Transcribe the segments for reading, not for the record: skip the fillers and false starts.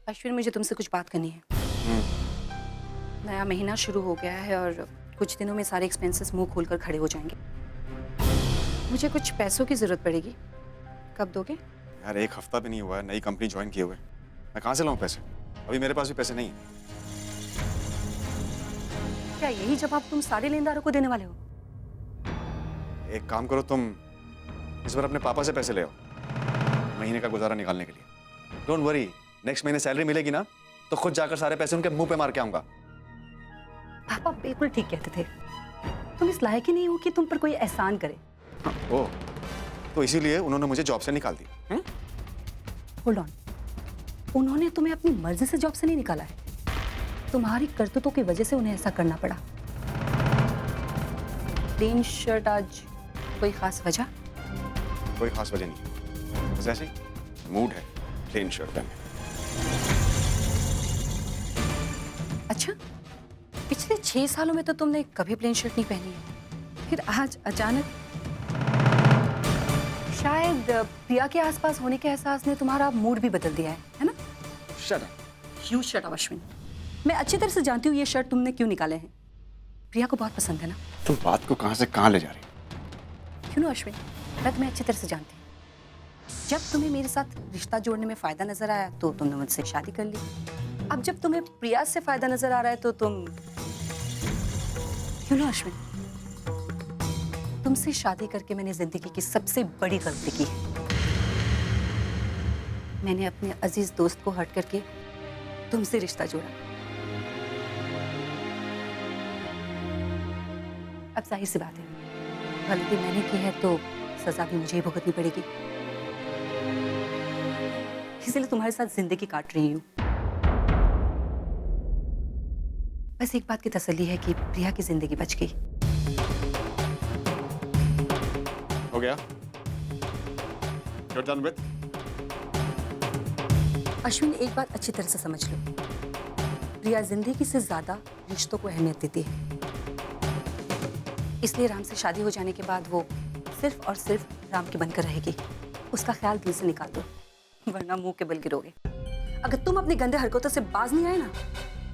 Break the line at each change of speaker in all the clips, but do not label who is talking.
अश्विन, मुझे तुमसे कुछ बात करनी है। नया महीना शुरू हो गया है और कुछ दिनों में सारे एक्सपेंसेस मुंह खोलकर खड़े हो जाएंगे। मुझे कुछ पैसों की जरूरत पड़ेगी। कब दोगे?
यार 1 हफ्ता भी नहीं हुआ है नई कंपनी ज्वाइन किए हुए। मैं कहाँ से लाऊं पैसे? अभी मेरे पास भी पैसे नहीं है।
क्या यही जवाब तुम सारे लेनदारों को देने वाले हो?
एक काम करो, तुम इस बार अपने पापा से पैसे ले आओ महीने का गुजारा निकालने के लिए। डोंट वरी, नेक्स्ट महीने सैलरी मिलेगी ना तो खुद जाकर सारे पैसे उनके मुंह पे मार के आऊंगा।
पापा बिल्कुल ठीक कहते थे। तुम इस लायक ही नहीं हो कि तुम पर कोई एहसान करे।
ओह, तो इसीलिए उन्होंने मुझे जॉब से निकाल दी।
होल्ड ऑन, उन्होंने तुम्हें अपनी मर्जी से जॉब से नहीं निकाला है। तुम्हारी करतूतों की वजह से उन्हें ऐसा करना पड़ा। प्लेन शर्ट आज, कोई खास वजह?
कोई खास वजह नहीं, बस ऐसे ही मूड है प्लेन शर्ट पहनने।
अच्छा, पिछले 6 सालों में तो तुमने कभी प्लेन शर्ट नहीं पहनी है, फिर आज अचानक? शायद प्रिया के आसपास होने के एहसास ने तुम्हारा मूड भी बदल दिया है ना?
Shut up.
You shut up Ashwin. मैं अच्छी तरह से जानती हूँ ये शर्ट तुमने क्यों निकाले हैं। प्रिया को बहुत पसंद है ना?
तुम बात को कहां से कहां ले जा रही?
क्यों ना अश्विन, मैं तुम्हें अच्छी तरह से जानती हूँ। जब तुम्हें मेरे साथ रिश्ता जोड़ने में फायदा नजर आया तो तुमने मुझसे शादी कर ली। अब जब तुम्हें प्रिया से फायदा नजर आ रहा है तो तुम, क्यों ना अश्विन, तुमसे शादी करके मैंने जिंदगी की सबसे बड़ी गलती की है। मैंने अपने अजीज दोस्त को हर्ट करके तुमसे रिश्ता जोड़ा। अब जाहिर सी बात है, गलती मैंने की है तो सजा भी मुझे ही भुगतनी पड़ेगी। इसलिए तुम्हारे साथ जिंदगी काट रही हूँ। बस एक बात की तसल्ली है कि प्रिया की जिंदगी बच गई।
हो गया? You're done with?
अश्विन, एक बात अच्छी तरह से समझ लो, प्रिया जिंदगी से ज्यादा रिश्तों को अहमियत देती है। इसलिए राम से शादी हो जाने के बाद वो सिर्फ और सिर्फ राम की बनकर रहेगी। उसका ख्याल दिल से निकाल दो, वरना मुंह के बल गिरोगे। अगर तुम अपनी गंदे हरकतों से बाज नहीं आए ना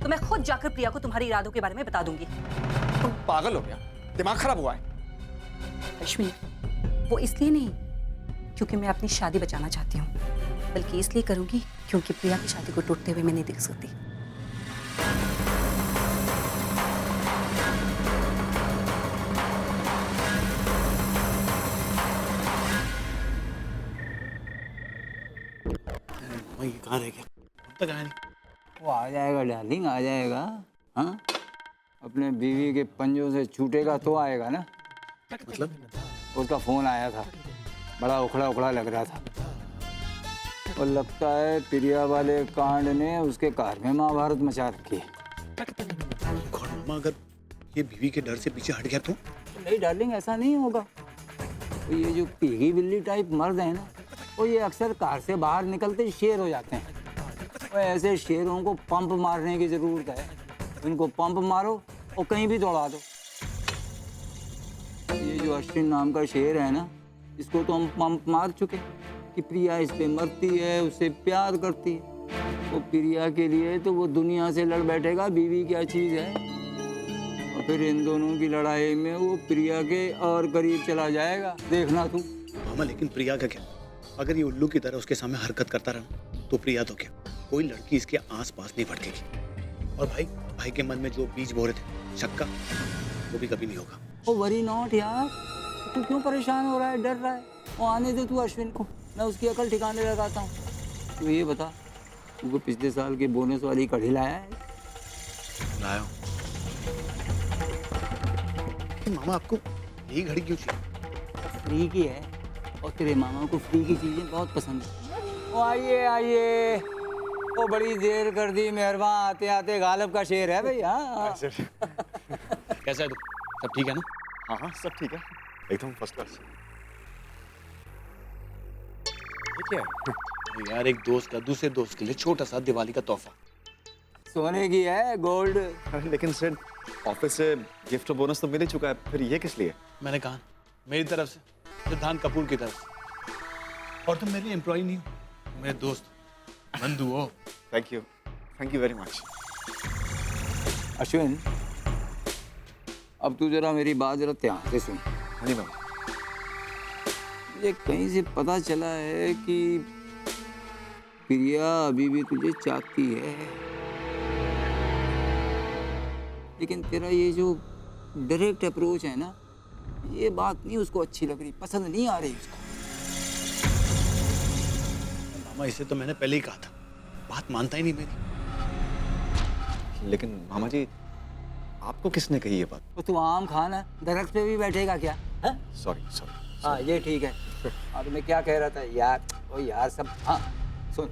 तो मैं खुद जाकर प्रिया को तुम्हारे इरादों के बारे में बता दूंगी।
तुम पागल हो गया? दिमाग खराब हुआ है?
अश्विन, वो इसलिए नहीं क्योंकि मैं अपनी शादी बचाना चाहती हूँ, बल्कि इसलिए करूंगी क्योंकि प्रिया की शादी को टूटते हुए मैं नहीं देख सकती।
ये कहाँ रह गया? अब तक आया नहीं।
वो आ जाएगा डार्लिंग, आ जाएगा। हाँ, अपने बीवी के पंजों से छूटेगा तो आएगा ना।
मतलब?
उसका फोन आया था, बड़ा उखड़ा उखड़ा लग रहा था। और लगता है प्रिया वाले कांड ने उसके घर में महाभारत मचा रखी है।
मामा, अगर ये बीवी के डर से पीछे हट गया तो?
नहीं डार्लिंग, ऐसा नहीं होगा। तो ये जो पीगी बिल्ली टाइप मर्द है ना, वो ये अक्सर कार से बाहर निकलते शेर हो जाते हैं। तो ऐसे शेरों को पंप मारने की जरूरत है। इनको पंप मारो और कहीं भी दौड़ा दो। ये जो अश्विन नाम का शेर है ना, इसको तो हम पंप मार चुके कि प्रिया इस पे मरती है, उससे प्यार करती है। वो प्रिया के लिए तो वो दुनिया से लड़ बैठेगा, बीवी क्या चीज़ है। और फिर इन दोनों की लड़ाई में वो प्रिया के और करीब चला जाएगा, देखना तू।
मामा, लेकिन प्रिया का क्या? अगर ये उल्लू की तरह उसके सामने हरकत करता रहा तो प्रिया तो क्या, कोई लड़की इसके आस पास नहीं भटकेगी। और भाई के मन में जो बीज बो रहे थे शक का, वो भी कभी नहीं होगा।
ओ वरी नॉट यार, तू क्यों परेशान हो रहा है, डर रहा है? वो आने दे तू अश्विन को, मैं उसकी अकल ठिकाने लगाता हूँ। तो ये बता, तू पिछले साल की बोनस वाली कढ़ी लाया है?
लाया हूँ। मामा, आपको यही घड़ी क्यों चाहिए?
फ्री की है और तेरे मामा को फ्री की चीजें बहुत पसंद है। ओ आइए आइए, ओ बड़ी देर कर दी मेहरबान, आते आते गालब का शेर है भैया।
कैसा है तू? सब ठीक है ना?
हाँ हाँ, सब ठीक है, एकदम फर्स्ट क्लास।
ये क्या है? यार, एक दोस्त का दूसरे दोस्त के लिए छोटा सा दिवाली का तोहफा।
सोने की है, गोल्ड।
अरे लेकिन सर, ऑफिस से गिफ्ट और बोनस तो मिल ही चुका है, फिर ये किस लिए?
मैंने कहा मेरी तरफ से, सिद्धांत कपूर की तरफ से। और तुम मेरी एम्प्लॉय नहीं हो, मेरे दोस्त बंधु हो।
Thank you very much.
Ashwin, अब तू जरा मेरी बात जरा ध्यान से सुन।
हाँ जी मामा।
मुझे कहीं से पता चला है कि प्रिया अभी भी तुझे चाहती है, लेकिन तेरा ये जो डायरेक्ट अप्रोच है ना, ये बात नहीं उसको अच्छी लग रही, पसंद नहीं आ रही उसको।
मामा इसे तो मैंने पहले ही कहा था, बात मानता ही नहीं मेरी।
लेकिन मामा जी आपको किसने कही ये बात?
तो तू आम खाना दरख्त पे भी बैठेगा क्या? हाँ
सॉरी।
हाँ, ये ठीक है। और मैं क्या कह रहा था यार, ओ यार सब, हाँ सुन,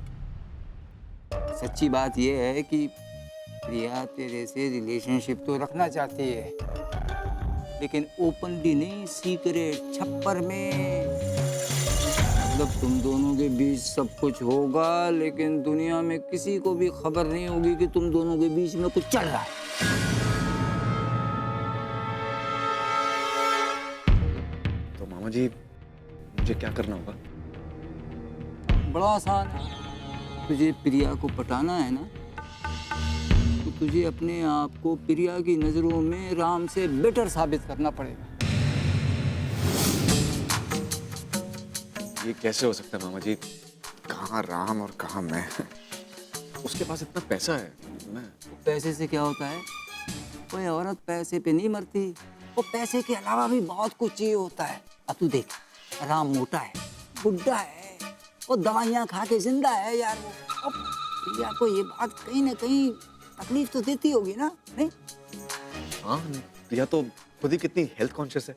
सच्ची बात ये है कि प्रिया तेरे से रिलेशनशिप तो रखना चाहती है, लेकिन ओपनली नहीं, सीक्रेट, छप्पर में। मतलब तुम दोनों के बीच सब कुछ होगा, लेकिन दुनिया में किसी को भी खबर नहीं होगी कि तुम दोनों के बीच में कुछ चल रहा है।
तो मामा जी मुझे क्या करना होगा?
बड़ा आसान है। तुझे प्रिया को पटाना है ना, तो तुझे अपने आप को प्रिया की नजरों में राम से बेटर साबित करना पड़ेगा।
ये कैसे हो सकता है मामा जी? कहाँ राम और कहाँ मैं? उसके पास इतना पैसा है, मैं
पैसे से क्या होता है? कोई औरत पैसे पे नहीं मरती, वो पैसे के अलावा भी बहुत कुछ चाहिए होता है। अब तू देख, राम मोटा है, बुढ़ा है, वो दवाइयाँ खा के जिंदा है यार वो। अब प्रिया को ये बात कहीं ना कहीं तकलीफ तो देती होगी ना, नहीं?
हाँ, प्रिया तो खुद ही कितनी हेल्थ कॉन्शियस है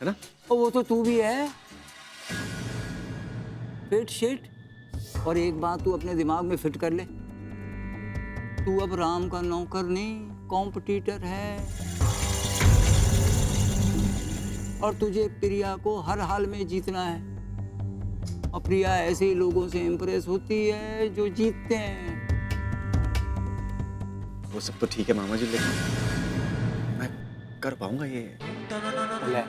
ना?
और वो तो तू भी है, फिट शिट। और एक बात तू अपने दिमाग में फिट कर ले, तू अब राम का नौकर नहीं, कॉम्पिटिटर है। और तुझे प्रिया को हर हाल में जीतना है। और प्रिया ऐसे ही लोगों से इंप्रेस होती है जो जीतते हैं।
वो सब तो ठीक है मामा जी, लेकिन मैं कर पाऊंगा ये?
ले,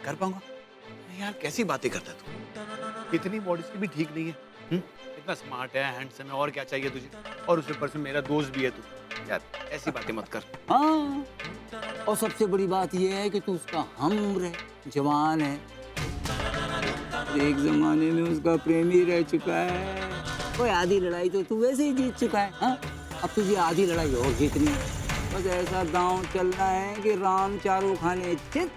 कर पाऊंगा? यार कैसी बातें करता है तू? इतनी बॉडी की भी ठीक नहीं है। इतना स्मार्ट है, हैंडसम है, और क्या चाहिए तुझे? और उसके ऊपर से मेरा दोस्त भी है तू। यार ऐसी बातें मत कर।
हाँ, और सबसे बड़ी बात यह है कि तू उसका हमउम्र है, जवान है। एक जमाने में उसका प्रेमी रह चुका है। कोई आधी लड़ाई तो तू वैसे ही जीत चुका है। हाँ, अब तुझे आधी लड़ाई और जीतनी है। बस ऐसा दांव चलना है कि राम चारों खाने चित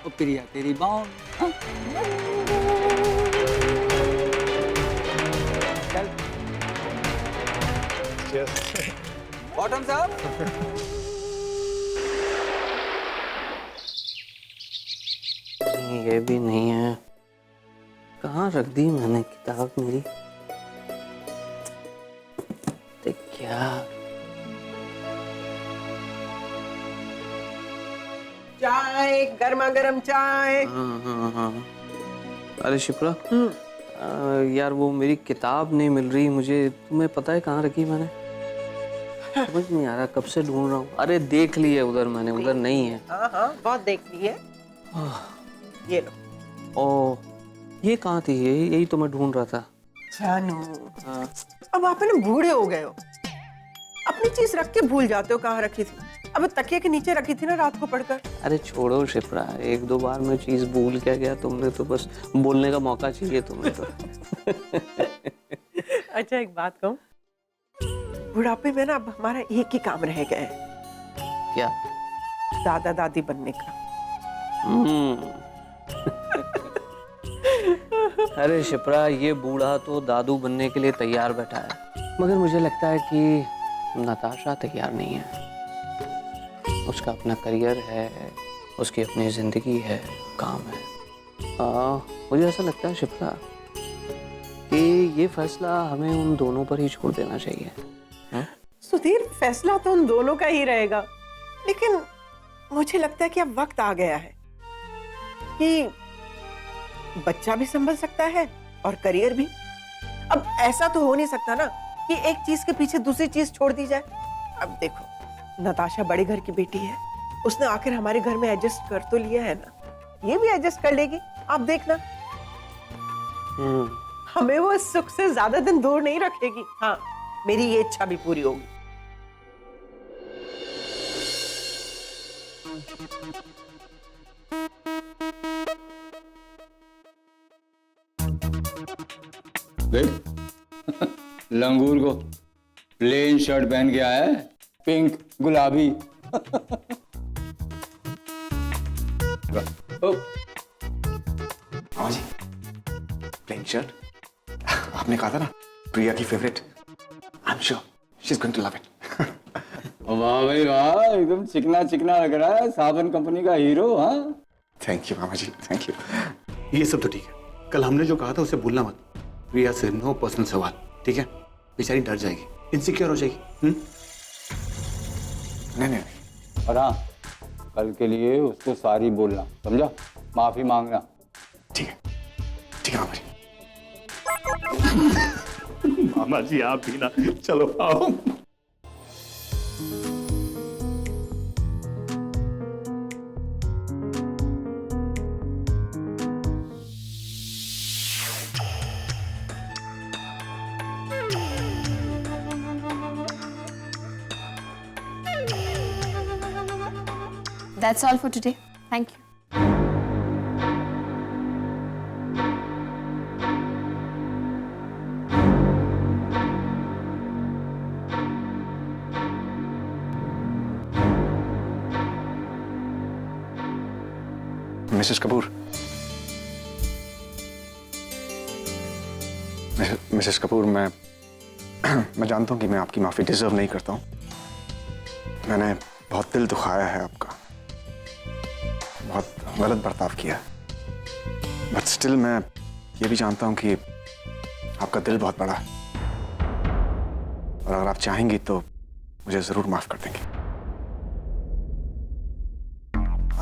और प्रिया तेरी बाहों में। हाँ? चल बॉटम साहब।
ये भी नहीं है, कहाँ रख दी मैंने किताब मेरी? तो क्या
चाय, गर्मा गर्म चाय।
हाँ। अरे शिप्रा, यार वो मेरी किताब नहीं मिल रही मुझे। तुम्हें पता है कहाँ रखी मैंने? समझ नहीं आ रहा, कब से ढूंढ रहा हूँ। अरे देख ली है उधर मैंने, उधर नहीं है।
हाँ, बहुत देख ली है। ये लो।
ओ, ये कहाँ थी? यही तो मैं ढूंढ रहा था।
जानू,
हाँ।
अब आप है ना बूढ़े हो गए हो, अपनी चीज रख के भूल जाते हो कहाँ रखी थी। अब तकिए के नीचे रखी थी ना रात को पढ़कर।
अरे छोड़ो शिप्रा, एक दो बार मैं चीज भूल क्या गया, तुमने तो बस बोलने का मौका चाहिए तुम्हें तो।
अच्छा एक बात कहूँ, बुढ़ापे में ना अब हमारा एक ही काम रह गया है।
क्या?
दादा दादी बनने का।
अरे शिप्रा, ये बूढ़ा तो दादू बनने के लिए तैयार बैठा है, मगर मुझे लगता है कि नताशा तैयार नहीं है। उसका अपना करियर है, उसकी अपनी जिंदगी है, काम है। मुझे ऐसा लगता है शिप्रा कि ये फैसला हमें उन दोनों पर ही छोड़ देना चाहिए।
सुधीर, फैसला तो उन दोनों का ही रहेगा, लेकिन मुझे लगता है कि अब वक्त आ गया है कि बच्चा भी संभल सकता है और करियर भी। अब ऐसा तो हो नहीं सकता ना कि एक चीज के पीछे दूसरी चीज छोड़ दी जाए। अब देखो, नताशा बड़े घर की बेटी है, उसने आखिर हमारे घर में एडजस्ट कर तो लिया है ना, ये भी एडजस्ट कर लेगी। आप देखना, हमें वो सुख से ज्यादा दिन दूर नहीं रखेगी। हाँ, मेरी ये इच्छा भी पूरी होगी।
देख लंगूर को प्लेन शर्ट पहन के आया है, पिंक गुलाबी। ओ,
मामा जी, प्लेन शर्ट। आपने कहा था ना प्रिया की favourite. I am sure she is going to love it.
वाह भाई वाह, एकदम चिकना चिकना लग रहा है, साबन कंपनी का हीरो। हाँ
थैंक यू मामा जी, थैंक यू।
ये सब तो ठीक है, कल हमने जो कहा था उसे भूलना मत। प्रिया से नो पर्सनल सवाल, ठीक है? बेचारी डर जाएगी, इनसिक्योर हो जाएगी।
नहीं नहीं,
और हाँ, कल के लिए उसको सॉरी बोलना, समझा? माफी मांगना।
ठीक है, ठीक है मामा जी।
मामा जी आप भी ना, चलो आओ।
That's all for today. Thank you.
Mrs Kapoor, Mrs Kapoor, मैं जानता हूँ कि मैं आपकी माफी डिजर्व नहीं करता हूँ। मैंने बहुत दिल दुखाया है आपका, बहुत गलत बर्ताव किया, बट स्टिल मैं ये भी जानता हूँ कि आपका दिल बहुत बड़ा है और अगर आप चाहेंगी तो मुझे जरूर माफ कर देंगे।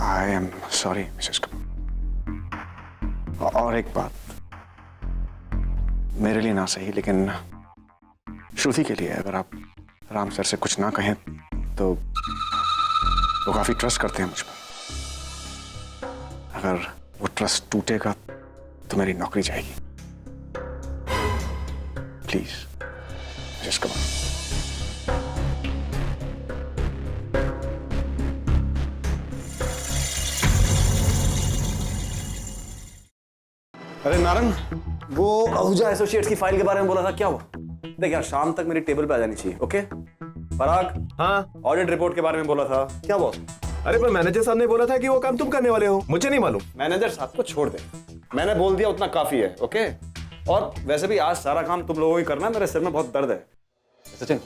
I am sorry Mrs Kapoor. और एक बात, मेरे लिए ना सही लेकिन श्रुति के लिए, अगर आप राम सर से कुछ ना कहें तो वो काफी ट्रस्ट करते हैं मुझ पर। अगर वो ट्रस्ट टूटेगा तो मेरी नौकरी जाएगी। Please Mrs Kapoor.
अरे नारंग, वो आहूजा एसोसिएट्स की फाइल के बारे में बोला था, क्या हुआ? देख यार, शाम तक मेरी टेबल पे आ जानी चाहिए, ओके? पराग,
हाँ
ऑडिट रिपोर्ट के बारे में बोला था, क्या बॉस?
अरे पर मैनेजर साहब ने बोला था कि वो काम तुम करने वाले हो, मुझे नहीं मालूम।
मैनेजर साहब को छोड़ दे, मैंने बोल दिया उतना काफी है, ओके? और वैसे भी आज सारा काम तुम लोगों को ही करना है, मेरे सिर में बहुत दर्द है। सचिन,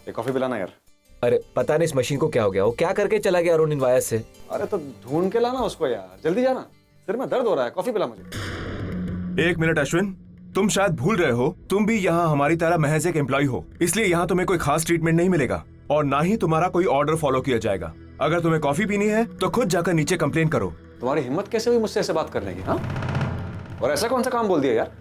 एक कॉफी पिलाना यार।
अरे पता नहीं इस मशीन को क्या हो गया, वो क्या करके चला गया अरुण इनवायस से।
अरे तो ढूंढ के लाना उसको यार, जल्दी जाना, सिर में दर्द हो रहा है, कॉफी पिला मुझे।
एक मिनट अश्विन, तुम शायद भूल रहे हो, तुम भी यहाँ हमारी तरह महज एक एम्प्लॉय हो, इसलिए यहाँ तुम्हें कोई खास ट्रीटमेंट नहीं मिलेगा और ना ही तुम्हारा कोई ऑर्डर फॉलो किया जाएगा। अगर तुम्हें कॉफी पीनी है तो खुद जाकर नीचे कंप्लेन करो।
तुम्हारी हिम्मत कैसे हुई मुझसे ऐसे बात करने की? हाँ, और ऐसा कौन सा काम बोल दिया यार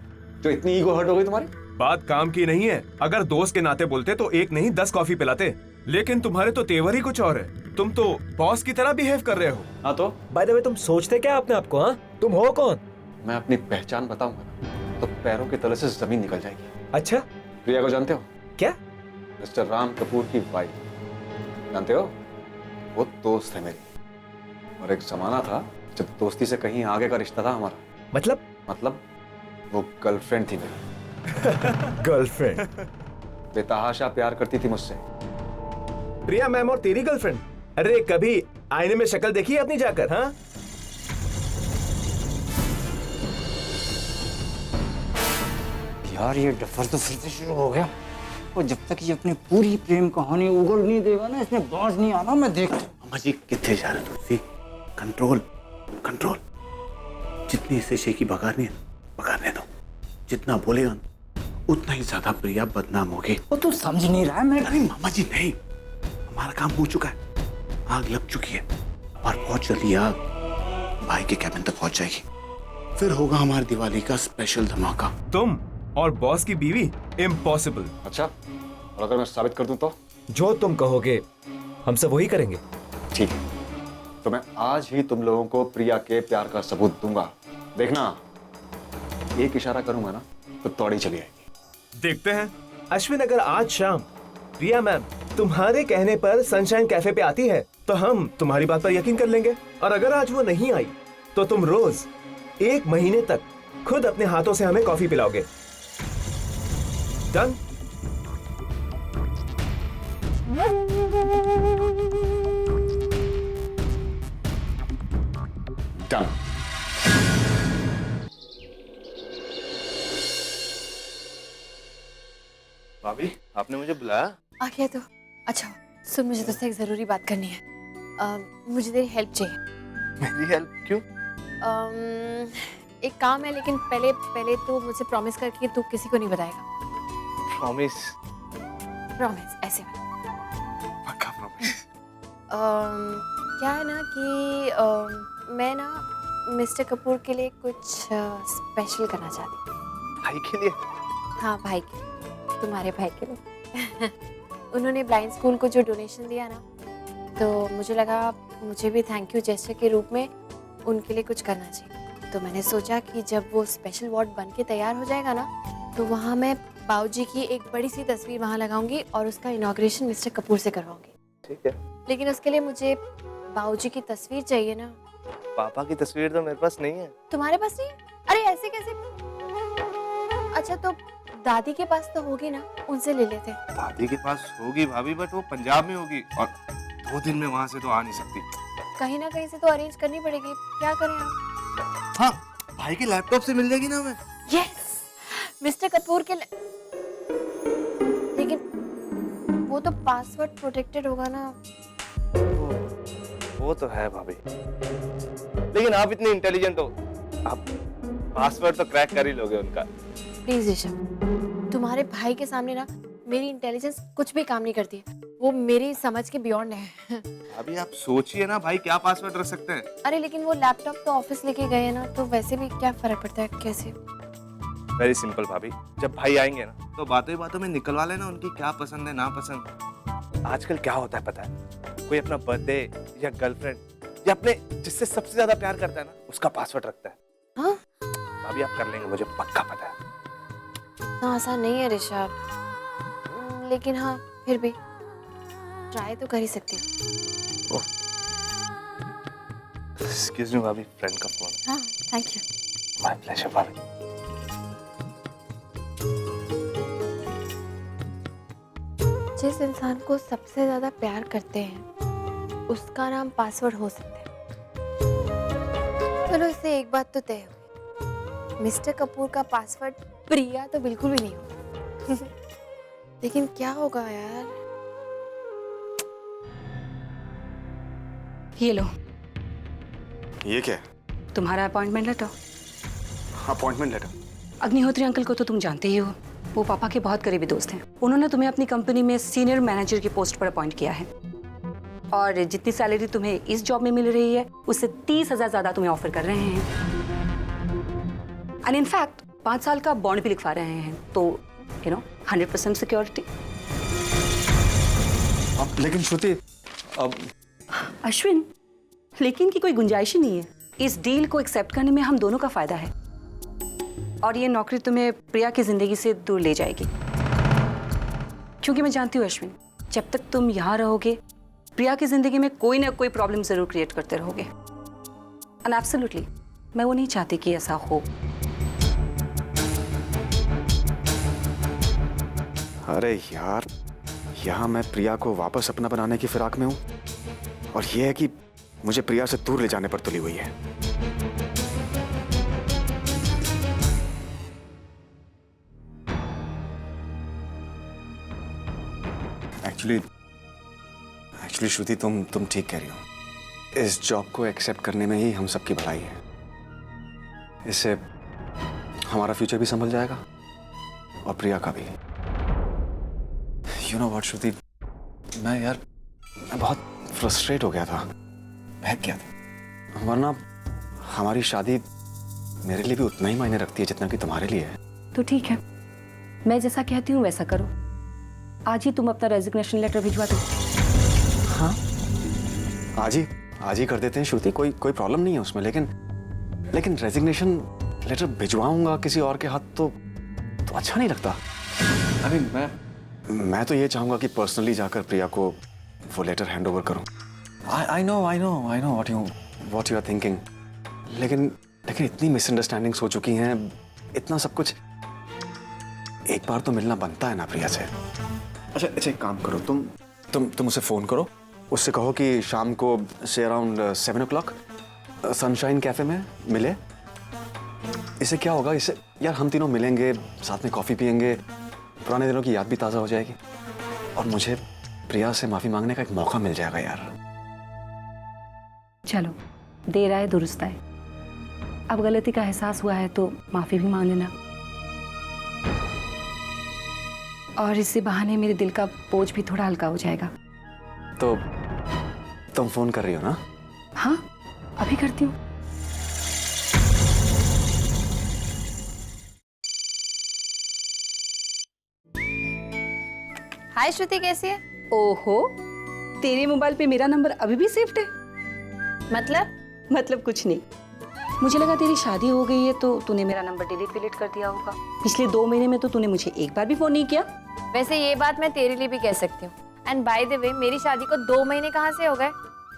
जो इतनी ईगो हर्ट हो गई तुम्हारी?
बात काम की नहीं है, अगर दोस्त के नाते बोलते तो एक नहीं 10 कॉफी पिलाते, लेकिन तुम्हारे तो तेवर ही कुछ और है, तुम तो बॉस की तरह बिहेव कर रहे हो।
हाँ तो
बाय द वे तुम सोचते क्या अपने आप को? हाँ, तुम हो कौन?
मैं अपनी पहचान बताऊंगा ना तो पैरों के तले से जमीन निकल जाएगी।
अच्छा,
प्रिया को जानते हो?
क्या?
मिस्टर राम कपूर की वाइफ, जानते हो? वो दोस्त है मेरी, और एक जमाना था जब दोस्ती से कहीं आगे का रिश्ता था हमारा। मतलब वो गर्लफ्रेंड थी मेरी।
गर्लफ्रेंड?
बेतहाशा प्यार करती थी मुझसे।
प्रिया मैम और तेरी गर्लफ्रेंड? अरे कभी आईने में शक्ल देखी है अपनी जाकर? हाँ,
यार ये डफर तो फिर से शुरू हो गया, और जब तक ये अपनी पूरी प्रेम कहानी उगल नहीं देगा ना, इसमें बाज नहीं आना। मैं देखता हूँ।
अम्मा जी कितने जा रहे तुलसी? Control control. जितनी इसे शेखी भगानी है भगाने दो, जितना बोलेगा उतना ही ज्यादा प्रिया बदनाम होगी।
वो तू समझ नहीं रहा है। मैं
अरे मामा जी नहीं, हमारा काम हो चुका है, आग लग चुकी है और बहुत जल्दी आग भाई के कैबिन तक पहुंच जाएगी। फिर होगा हमारी दिवाली का स्पेशल धमाका।
तुम और बॉस की बीवी? इम्पॉसिबल।
अच्छा, और अगर मैं साबित कर दूं तो?
जो तुम कहोगे हम सब वही करेंगे।
ठीक है, तो मैं आज ही तुम लोगों को प्रिया के प्यार का सबूत दूंगा। देखना, एक इशारा करूंगा ना तो तौड़ी चली आएगी।
देखते हैं
अश्विन, अगर आज शाम प्रिया मैम तुम्हारे कहने पर सनशाइन कैफे पे आती है तो हम तुम्हारी बात पर यकीन कर लेंगे। और अगर आज वो नहीं आई तो तुम रोज 1 महीने तक खुद अपने हाथों से हमें कॉफी पिलाओगे। डन?
डन।
भाभी, आपने मुझे बुलाया?
आ गया तो अच्छा। सुन, मुझे तुझसे एक ज़रूरी बात करनी है। मुझे तेरी हेल्प चाहिए।
मेरी हेल्प? क्यों?
एक काम है, लेकिन पहले तो मुझे प्रॉमिस कर कि तू किसी को नहीं बताएगा।
प्रॉमिस?
प्रॉमिस ऐसे में।
पक्का प्रॉमिस?
क्या है ना कि मैं ना मिस्टर कपूर के लिए कुछ स्पेशल करना चाहती हूँ।
भाई के लिए?
हाँ, भाई के लिए, तुम्हारे भाई के लिए। उन्होंने ब्लाइंड स्कूल को जो डोनेशन दिया ना, तो मुझे लगा मुझे भी थैंक यू जेस्चर के रूप में उनके लिए कुछ करना चाहिए। तो मैंने सोचा कि जब वो स्पेशल वार्ड बन के तैयार हो जाएगा ना, तो वहाँ मैं बाबूजी की एक बड़ी सी तस्वीर वहाँ लगाऊंगी और उसका इनॉग्रेशन मिस्टर कपूर से करवाऊंगी।
ठीक है।
लेकिन उसके लिए मुझे बाबूजी की तस्वीर चाहिए ना।
पापा की तस्वीर तो मेरे पास नहीं है।
तुम्हारे पास नहीं? अरे ऐसे कैसे? अच्छा, तो दादी के पास तो होगी ना, उनसे ले लेते।
दादी के पास होगी भाभी, बट वो पंजाब में होगी और 2 दिन में वहाँ से तो आ नहीं सकती।
कहीं ना कहीं से तो अरेंज करनी पड़ेगी। क्या करें आप?
हाँ, भाई के लैपटॉप से मिल जाएगी ना हमें।
यस, मिस्टर कपूर के लेकिन वो तो पासवर्ड प्रोटेक्टेड होगा ना।
वो तो है भाभी, लेकिन आप इतनी इंटेलिजेंट हो, आप पासवर्ड तो क्रैक कर ही लोगे उनका।
प्लीज ऋषभ, तुम्हारे भाई के सामने ना मेरी इंटेलिजेंस कुछ भी काम नहीं करती है। वो मेरी समझ के बियॉन्ड है।
अभी आप सोचिए ना, भाई क्या पासवर्ड रख सकते हैं?
अरे लेकिन वो लैपटॉप तो ऑफिस लेके गए हैं ना, तो वैसे भी क्या फर्क पड़ता है? कैसे?
वेरी सिंपल भाभी, जब भाई आएंगे ना तो बातों ही बातों में निकलवा लेना उनकी क्या पसंद है ना पसंद। आजकल क्या होता है पता है, कोई अपना बर्थडे या गर्लफ्रेंड या अपने जिससे सबसे ज्यादा प्यार करता है ना, उसका पासवर्ड रखता है।
हाँ?
भाभी आप कर लेंगे, मुझे पक्का पता है।
इतना आसान नहीं है ऋषभ, लेकिन हाँ फिर भी ट्राई तो कर ही सकती हूँ।
एक्सक्यूज मी भाभी, फ्रेंड का फोन।
हाँ, थैंक यू।
माय प्लेजर भाभी।
जिस इंसान को सबसे ज्यादा प्यार करते हैं उसका नाम पासवर्ड हो सकता है। चलो, इससे एक बात तो तय हो गई, मिस्टर कपूर का पासवर्ड प्रिया तो बिल्कुल भी नहीं होगा। लेकिन क्या होगा यार?
ये लो,
ये क्या है?
तुम्हारा appointment letter.
Appointment letter?
Agnihotri uncle को तो तुम जानते ही हो, वो पापा के बहुत करीबी दोस्त हैं। उन्होंने तुम्हें अपनी कंपनी में सीनियर मैनेजर की पोस्ट पर अपॉइंट किया है और जितनी सैलरी तुम्हें इस जॉब में मिल रही है उससे 30,000 ज्यादा तुम्हें ऑफर कर रहे हैं। एंड इनफैक्ट 5 साल का बॉन्ड भी लिखवा रहे हैं, तो 100% सिक्योरिटी।
लेकिन श्रुति, अब
अश्विन, लेकिन की कोई गुंजाइश ही नहीं है। इस डील को एक्सेप्ट करने में हम दोनों का फायदा है और ये नौकरी तुम्हें प्रिया की जिंदगी से दूर ले जाएगी। क्योंकि मैं जानती हूँ अश्विन, जब तक तुम यहाँ रहोगे प्रिया की जिंदगी में कोई ना कोई प्रॉब्लम जरूर क्रिएट करते रहोगे। एंड एब्सोल्युटली मैं वो नहीं चाहती कि ऐसा हो।
अरे यार, यहाँ मैं प्रिया को वापस अपना बनाने की फिराक में हूँ और ये है कि मुझे प्रिया से दूर ले जाने पर तुली हुई है। एक्चुअली श्रुति, तुम ठीक कह रही हो। इस जॉब को एक्सेप्ट करने में ही हम सबकी भलाई है। इससे हमारा फ्यूचर भी संभल जाएगा और प्रिया का भी। यू नो व्हाट श्रुति, मैं बहुत फ्रस्ट्रेट हो गया था, बहक गया था। वरना हमारी शादी मेरे लिए भी उतना ही मायने रखती है जितना कि तुम्हारे लिए है।
तो ठीक है, मैं जैसा कहती हूँ वैसा करो। आज ही तुम अपना रेजिग्नेशन लेटर भिजवा दो।
हाँ, आज ही कर देते हैं श्रुति, कोई प्रॉब्लम नहीं है उसमें। लेकिन रेजिग्नेशन लेटर भिजवाऊंगा किसी और के हाथ तो अच्छा नहीं लगता।
अभी मैं तो ये चाहूंगा कि पर्सनली जाकर प्रिया को वो लेटर हैंड ओवर करूं। I know what you are thinking, लेकिन इतनी मिसअंडरस्टैंडिंग्स हो चुकी हैं, इतना सब कुछ, एक बार तो मिलना बनता है ना प्रिया से। अच्छा एक काम करो, तुम उसे फोन करो, उससे कहो कि शाम को से अराउंड 7 o'clock सनशाइन कैफे में मिले। इससे क्या होगा, इससे यार हम तीनों मिलेंगे, साथ में कॉफी पियेंगे, पुराने दिनों की याद भी ताज़ा हो जाएगी और मुझे प्रिया से माफी मांगने का एक मौका मिल जाएगा यार।
चलो, देर आए दुरुस्त आए। अब गलती का एहसास हुआ है तो माफी भी मांग लेना, और इसी बहाने मेरे दिल का बोझ भी थोड़ा हल्का हो जाएगा।
तो तुम फोन कर रही हो ना?
हाँ, अभी करती हूँ।
हाय श्रुति, कैसी है?
ओहो, तेरे मोबाइल पे मेरा नंबर अभी भी सेव्ड है?
मतलब
कुछ नहीं, मुझे लगा तेरी शादी हो गई है तो तूने मेरा नंबर डिलीट कर दिया होगा। पिछले 2 महीने में तो तूने मुझे एक बार भी फोन नहीं किया।
वैसे ये बात मैं तेरे लिए भी कह सकती हूँ। एंड बाय द वे, मेरी शादी को 2 महीने कहाँ से हो गए?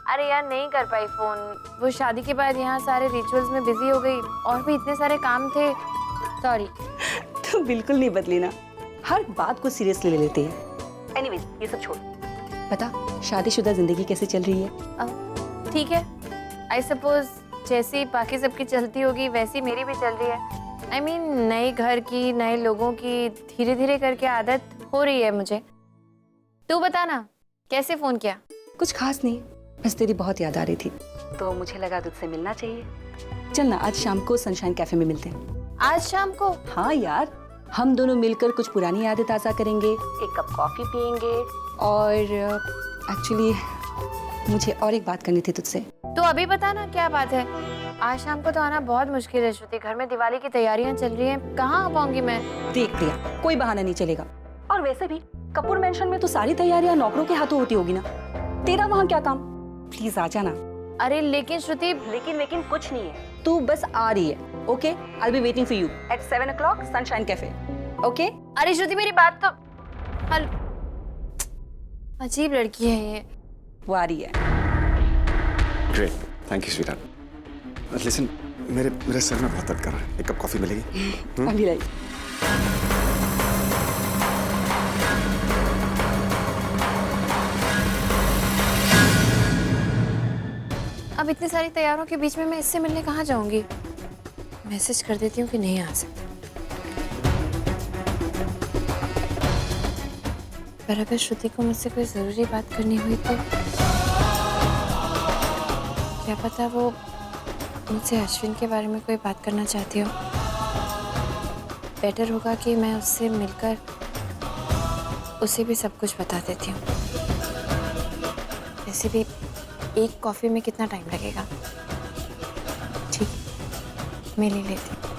अरे यार, नहीं कर पाई फोन। वो शादी के बाद यहाँ सारे रिचुअल्स में बिजी हो गई और भी इतने सारे काम थे। सॉरी।
तो बिल्कुल नहीं बदली ना, हर बात को सीरियसली ले लेते हैं। एनीवेज, ये सब छोड़, बता शादीशुदा जिंदगी कैसे चल रही है?
ठीक है, आई सपोज जैसी बाकी सबकी चलती होगी वैसी मेरी भी चल रही है। आई मीन नए घर की, नए लोगों की धीरे धीरे करके आदत हो रही है मुझे। तू बता ना, कैसे फोन किया?
कुछ खास नहीं, बस तेरी बहुत याद आ रही थी तो मुझे लगा तुझसे मिलना चाहिए। चल ना, आज शाम को सनशाइन कैफे में मिलते हैं।
आज शाम को?
हाँ यार, हम दोनों मिलकर कुछ पुरानी यादें ताज़ा करेंगे, एक कप कॉफी पियेंगे, और एक्चुअली मुझे और एक बात करनी थी तुझसे।
तो अभी बता ना, क्या बात है? आज शाम को तो आना बहुत मुश्किल है श्रुति, घर में दिवाली की तैयारियां चल रही हैं, कहाँ आ पाऊंगी मैं?
देख प्रिया, कोई बहाना नहीं चलेगा, और वैसे भी कपूर मेंशन में तो सारी तैयारियां नौकरों के हाथों होती होगी ना, तेरा वहाँ क्या काम? प्लीज आ जाना।
अरे लेकिन श्रुति,
लेकिन कुछ नहीं है, तू बस आ रही है। Okay, I will be waiting for you at 7 o'clock sunshine cafe. Okay?
अरे श्रुति, मेरी बात तो अजीब लड़की है ये।
वो आ रही है।
Great, thank you sweetheart. Listen, मेरे सर में बहुत दर्द कर रहा है, एक कप कॉफी मिलेगी?
अभी लाई।
अब इतनी सारी तैयारों के बीच में मैं इससे मिलने कहाँ जाऊंगी? मैसेज कर देती हूँ कि नहीं आ सकता। पर अगर श्रुति को मुझसे कोई जरूरी बात करनी हुई तो क्या पता वो मुझसे अश्विन के बारे में कोई बात करना चाहती हो। बेटर होगा कि मैं उससे मिलकर उसे भी सब कुछ बता देती हूँ। वैसे भी एक कॉफी में कितना टाइम लगेगा? ठीक, मैं ले लेती हूँ।